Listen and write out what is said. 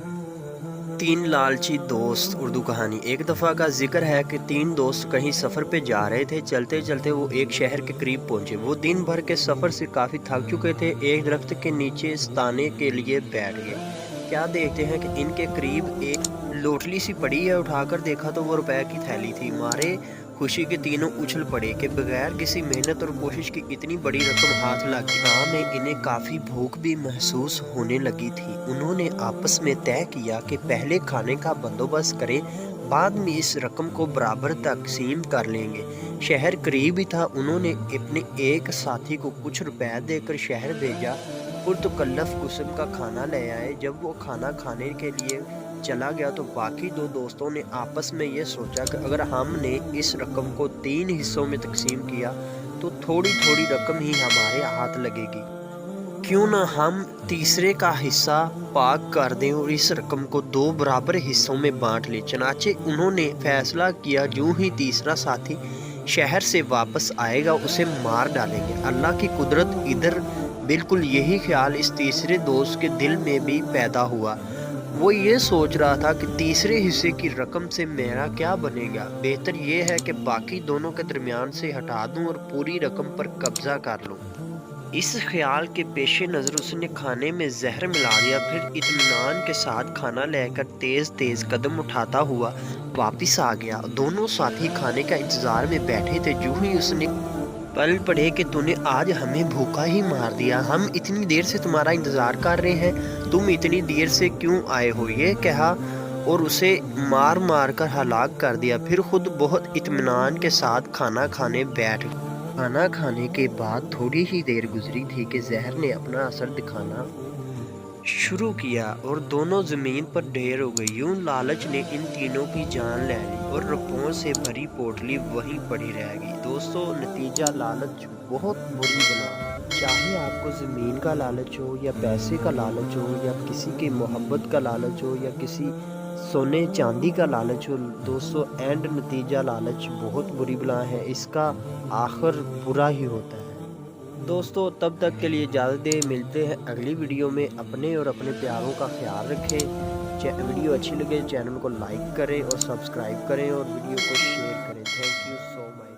तीन लालची दोस्त उर्दू कहानी। एक दफ़ा का जिक्र है कि तीन दोस्त कहीं सफ़र पे जा रहे थे। चलते चलते वो एक शहर के करीब पहुंचे। वो दिन भर के सफ़र से काफ़ी थक चुके थे। एक दरख्त के नीचे स्थाने के लिए बैठ गए। क्या देखते हैं कि इनके करीब एक लोटली सी पड़ी है। उठाकर देखा तो वो रुपए की थैली थी। मारे खुशी के तीनों उछल पड़े कि बगैर किसी मेहनत और कोशिश की इतनी बड़ी रकम हाथ लग गई। गाँव में इन्हें काफ़ी भूख भी महसूस होने लगी थी। उन्होंने आपस में तय किया कि पहले खाने का बंदोबस्त करें, बाद में इस रकम को बराबर तकसीम कर लेंगे। शहर करीब ही था। उन्होंने अपने एक साथी को कुछ रुपए देकर शहर भेजा। पुरतकल्लफ किस्म का खाना ले आए। जब वो खाना खाने के लिए चला गया तो बाकी दो दोस्तों ने आपस में ये सोचा कि अगर हमने इस रकम को 3 हिस्सों में तकसीम किया तो थोड़ी थोड़ी रकम ही हमारे हाथ लगेगी। क्यों ना हम तीसरे का हिस्सा पाग कर दें और इस रकम को 2 बराबर हिस्सों में बांट लें। चनाचे उन्होंने फैसला किया, यूं ही तीसरा साथी शहर से वापस आएगा उसे मार डालेंगे। अल्लाह की कुदरत इधर बिल्कुल यही ख्याल इस तीसरे दोस्त के दिल में भी पैदा हुआ। वो ये सोच रहा था कि तीसरे हिस्से की रकम से मेरा क्या बनेगा। बेहतर ये है कि बाकी दोनों के दरमियान से हटा दूं और पूरी रकम पर कब्जा कर लूं। इस ख्याल के पेश नज़र उसने खाने में जहर मिला दिया। फिर इत्मीनान के साथ खाना लेकर तेज़ तेज़ कदम उठाता हुआ वापस आ गया। दोनों साथी खाने का इंतज़ार में बैठे थे। यूं ही उसने पल पड़े कि तूने आज हमें भूखा ही मार दिया। हम इतनी देर से तुम्हारा इंतज़ार कर रहे हैं, तुम इतनी देर से क्यों आए हो, ये कहा और उसे मार मार कर हलाक कर दिया। फिर खुद बहुत इत्मीनान के साथ खाना खाने बैठ गया। खाना खाने के बाद थोड़ी ही देर गुजरी थी कि जहर ने अपना असर दिखाना शुरू किया और दोनों ज़मीन पर ढेर हो गई। यूं लालच ने इन तीनों की जान ले ली और रुपयों से भरी पोटली वहीं पड़ी रह गई। दोस्तों, नतीजा लालच बहुत बुरी बला। चाहे आपको ज़मीन का लालच हो या पैसे का लालच हो या किसी की मोहब्बत का लालच हो या किसी सोने चांदी का लालच हो, दोस्तों एंड नतीजा लालच बहुत बुरी बला है। इसका आखिर बुरा ही होता है। दोस्तों, तब तक के लिए इजाज़त दें। मिलते हैं अगली वीडियो में। अपने और अपने प्यारों का ख्याल रखें। वीडियो अच्छी लगे चैनल को लाइक करें और सब्सक्राइब करें और वीडियो को शेयर करें। Thank you so much.